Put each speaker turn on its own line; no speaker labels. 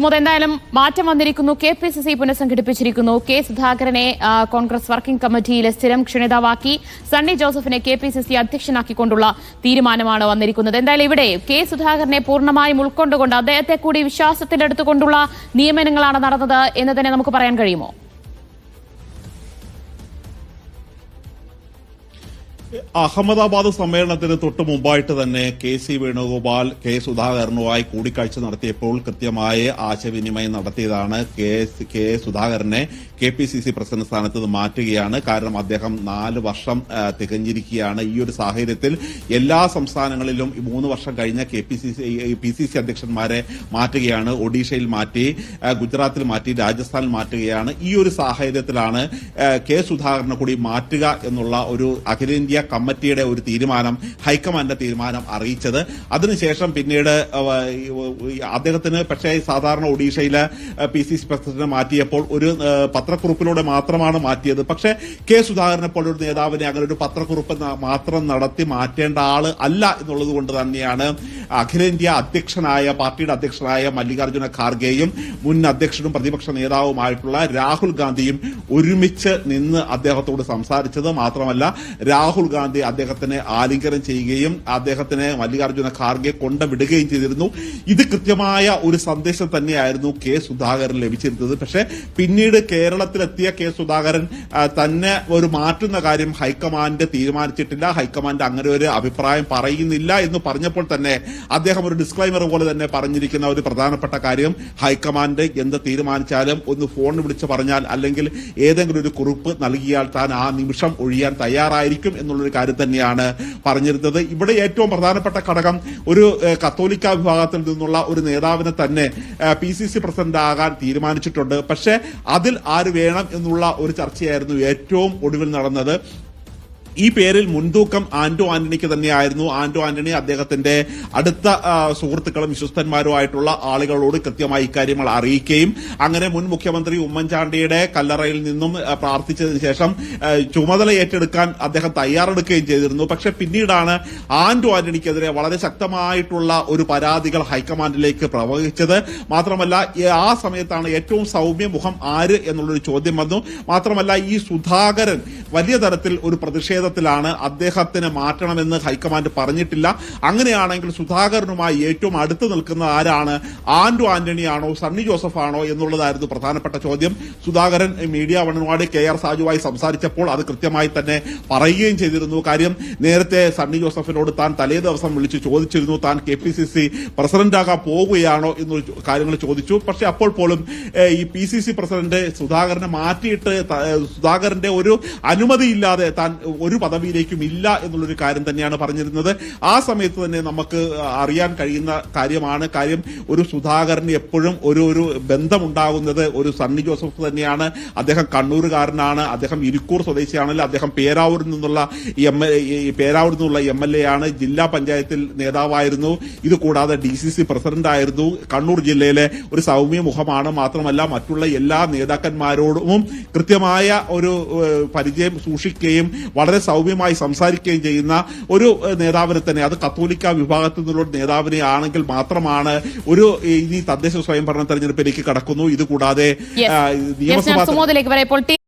സുമോദ്, എന്തായാലും മാറ്റം വന്നിരിക്കുന്നു. KPCC പുനഃസംഘടിപ്പിച്ചിരിക്കുന്നു. കെ സുധാകരനെ കോൺഗ്രസ് വർക്കിംഗ് കമ്മിറ്റിയിലെ സ്ഥിരം ക്ഷണിതാവാക്കി സണ്ണി ജോസഫിനെ KPCC അധ്യക്ഷനാക്കിക്കൊണ്ടുള്ള തീരുമാനമാണ് വന്നിരിക്കുന്നത്. എന്തായാലും ഇവിടെ കെ സുധാകരനെ പൂർണ്ണമായും ഉൾക്കൊണ്ടുകൊണ്ട് അദ്ദേഹത്തെ കൂടി വിശ്വാസത്തിലെടുത്തുകൊണ്ടുള്ള നിയമനങ്ങളാണ് നടന്നത് എന്ന് തന്നെ നമുക്ക് പറയാൻ കഴിയുമോ?
അഹമ്മദാബാദ് സമ്മേളനത്തിന് തൊട്ടു മുമ്പായിട്ട് തന്നെ KC വേണുഗോപാൽ കെ സുധാകരനുമായി കൂടിക്കാഴ്ച നടത്തിയപ്പോൾ കൃത്യമായ ആശയവിനിമയം നടത്തിയതാണ്. കെ സുധാകരനെ KPCC പ്രസിഡന്റ് സ്ഥാനത്ത് നിന്ന് മാറ്റുകയാണ്. കാരണം അദ്ദേഹം 4 വർഷം തികഞ്ഞിരിക്കുകയാണ്. ഈ ഒരു സാഹചര്യത്തിൽ എല്ലാ സംസ്ഥാനങ്ങളിലും 3 വർഷം കഴിഞ്ഞ PCC അധ്യക്ഷന്മാരെ മാറ്റുകയാണ്. ഒഡീഷയിൽ മാറ്റി, ഗുജറാത്തിൽ മാറ്റി, രാജസ്ഥാനിൽ മാറ്റുകയാണ്. ഈ ഒരു സാഹചര്യത്തിലാണ് കെ സുധാകരനെ കൂടി മാറ്റുക എന്നുള്ള ഒരു അഖിലേന്ത്യാ കമ്മിറ്റിയുടെ ഒരു തീരുമാനം, ഹൈക്കമാൻഡിന്റെ തീരുമാനം അറിയിച്ചത്. അതിനുശേഷം പിന്നീട് അദ്ദേഹത്തിന് പക്ഷേ സാധാരണ ഒഡീഷയിലെ PCC പ്രസിഡന്റ് മാറ്റിയപ്പോൾ ഒരു പത്രക്കുറിപ്പിലൂടെ മാത്രമാണ് മാറ്റിയത്. പക്ഷേ കെ സുധാകരനെ പോലൊരു നേതാവിനെ അങ്ങനെ ഒരു പത്രക്കുറിപ്പ് മാത്രം നടത്തി മാറ്റേണ്ട ആള് അല്ല എന്നുള്ളത് കൊണ്ട് തന്നെയാണ് അഖിലേന്ത്യാ പാർട്ടിയുടെ അധ്യക്ഷനായ മല്ലികാർജ്ജുന ഖാർഗെയും മുൻ അധ്യക്ഷനും പ്രതിപക്ഷ നേതാവുമായിട്ടുള്ള രാഹുൽ ഗാന്ധിയും ഒരുമിച്ച് നിന്ന് അദ്ദേഹത്തോട് സംസാരിച്ചത്. മാത്രമല്ല രാഹുൽ ഗാന്ധി അദ്ദേഹത്തിനെ ആലിംഗനം ചെയ്യുകയും അദ്ദേഹത്തിനെ മല്ലികാർജ്ജുന ഖാർഗെ കൊണ്ടുവിടുകയും ചെയ്തിരുന്നു. ഇത് കൃത്യമായ ഒരു സന്ദേശം തന്നെയായിരുന്നു കെ സുധാകരൻ ലഭിച്ചിരുന്നത്. പക്ഷേ പിന്നീട് കേരളത്തിലെത്തിയ കെ സുധാകരൻ തന്നെ ഒരു മാറ്റുന്ന കാര്യം ഹൈക്കമാൻഡ് തീരുമാനിച്ചിട്ടില്ല, ഹൈക്കമാൻഡ് അങ്ങനെ ഒരു അഭിപ്രായം പറയുന്നില്ല എന്ന് പറഞ്ഞപ്പോൾ തന്നെ അദ്ദേഹം ഒരു ഡിസ്ക്ലൈമർ പോലെ തന്നെ പറഞ്ഞിരിക്കുന്ന ഒരു പ്രധാനപ്പെട്ട കാര്യം, ഹൈക്കമാൻഡ് എന്ത് തീരുമാനിച്ചാലും ഒന്ന് ഫോൺ വിളിച്ച് പറഞ്ഞാൽ അല്ലെങ്കിൽ ഏതെങ്കിലും ഒരു കുറിപ്പ് നൽകിയാൽ താൻ ആ നിമിഷം ഒഴിയാൻ തയ്യാറായിരിക്കും എന്നുള്ളൊരു കാര്യം തന്നെയാണ് പറഞ്ഞിരുന്നത്. ഇവിടെ ഏറ്റവും പ്രധാനപ്പെട്ട ഘടകം ഒരു കത്തോലിക്ക വിഭാഗത്തിൽ നിന്നുള്ള ഒരു നേതാവിനെ തന്നെ PCC പ്രസിഡന്റ് ആകാൻ തീരുമാനിച്ചിട്ടുണ്ട്. പക്ഷേ അതിൽ ആര് വേണം എന്നുള്ള ഒരു ചർച്ചയായിരുന്നു ഏറ്റവും ഒടുവിൽ നടന്നത്. ഈ പേരിൽ മുൻതൂക്കം ആന്റോ ആന്റണിക്ക് തന്നെയായിരുന്നു. ആന്റോ ആന്റണി അദ്ദേഹത്തിന്റെ അടുത്ത സുഹൃത്തുക്കളും വിശ്വസ്തന്മാരുമായിട്ടുള്ള ആളുകളോട് കൃത്യമായി ഇക്കാര്യങ്ങൾ അറിയിക്കുകയും അങ്ങനെ മുൻ മുഖ്യമന്ത്രി ഉമ്മൻചാണ്ടിയുടെ കല്ലറയിൽ നിന്നും പ്രാർത്ഥിച്ചതിന് ശേഷം ചുമതല ഏറ്റെടുക്കാൻ അദ്ദേഹം തയ്യാറെടുക്കുകയും ചെയ്തിരുന്നു. പക്ഷെ പിന്നീടാണ് ആന്റോ ആന്റണിക്കെതിരെ വളരെ ശക്തമായിട്ടുള്ള ഒരു പരാതികൾ ഹൈക്കമാൻഡിലേക്ക് പ്രവഹിച്ചത്. മാത്രമല്ല ആ സമയത്താണ് ഏറ്റവും സൗമ്യ മുഖം ആര് എന്നുള്ളൊരു ചോദ്യം വന്നു. മാത്രമല്ല ഈ സുധാകരൻ വലിയ തരത്തിൽ ഒരു പ്രതിഷേധത്തിലാണ്. അദ്ദേഹത്തിന് മാറ്റണമെന്ന് ഹൈക്കമാൻഡ് പറഞ്ഞിട്ടില്ല. അങ്ങനെയാണെങ്കിൽ സുധാകരനുമായി ഏറ്റവും അടുത്ത് നിൽക്കുന്ന ആരാണ്? ആന്റോ ആന്റണിയാണോ സണ്ണി ജോസഫ് ആണോ എന്നുള്ളതായിരുന്നു പ്രധാനപ്പെട്ട ചോദ്യം. സുധാകരൻ മീഡിയ വണ്ണുമാടി KR സാജുവായി സംസാരിച്ചപ്പോൾ അത് കൃത്യമായി തന്നെ പറയുകയും ചെയ്തിരുന്നു. കാര്യം നേരത്തെ സണ്ണി ജോസഫിനോട് താൻ തലേ ദിവസം വിളിച്ച് ചോദിച്ചിരുന്നു, താൻ KPCC പ്രസിഡന്റാകാൻ പോവുകയാണോ എന്നൊരു കാര്യങ്ങൾ ചോദിച്ചു. പക്ഷെ അപ്പോൾ പോലും ഈ PCC പ്രസിഡന്റ് സുധാകരനെ മാറ്റിയിട്ട് സുധാകരന്റെ ഒരു അനുമതിയില്ലാതെ താൻ ഒരു പദവിയിലേക്കും ഇല്ല എന്നുള്ളൊരു കാര്യം തന്നെയാണ് പറഞ്ഞിരുന്നത്. ആ സമയത്ത് തന്നെ നമുക്ക് അറിയാൻ കഴിയുന്ന കാര്യമാണ്. കാര്യം ഒരു സുധാകരന് എപ്പോഴും ഒരു ബന്ധമുണ്ടാകുന്നത് ഒരു സണ്ണി ജോസഫ് തന്നെയാണ്. അദ്ദേഹം കണ്ണൂരുകാരനാണ്, അദ്ദേഹം ഇരിക്കൂർ സ്വദേശിയാണല്ലോ, അദ്ദേഹം പേരാവൂരിൽ നിന്നുള്ള MLA ആണ്, ജില്ലാ പഞ്ചായത്തിൽ നേതാവായിരുന്നു, ഇത് കൂടാതെ DCC പ്രസിഡന്റ് ആയിരുന്നു, കണ്ണൂർ ജില്ലയിലെ ഒരു സൗമ്യ മുഖമാണ്. മാത്രമല്ല മറ്റുള്ള എല്ലാ നേതാക്കന്മാരോടും കൃത്യമായ ഒരു പരിചയം സൂക്ഷിക്കുകയും വളരെ സൗമ്യമായി സംസാരിക്കുകയും ചെയ്യുന്ന ഒരു നേതാവിനെ തന്നെ, അത് കത്തോലിക്ക വിഭാഗത്തിൽ നിന്നുള്ള നേതാവിനെ ആണെങ്കിൽ മാത്രമാണ് ഒരു ഇനി തദ്ദേശ സ്വയംഭരണ തെരഞ്ഞെടുപ്പിലേക്ക് കടക്കുന്നു. ഇതുകൂടാതെ
നിയമസഭാ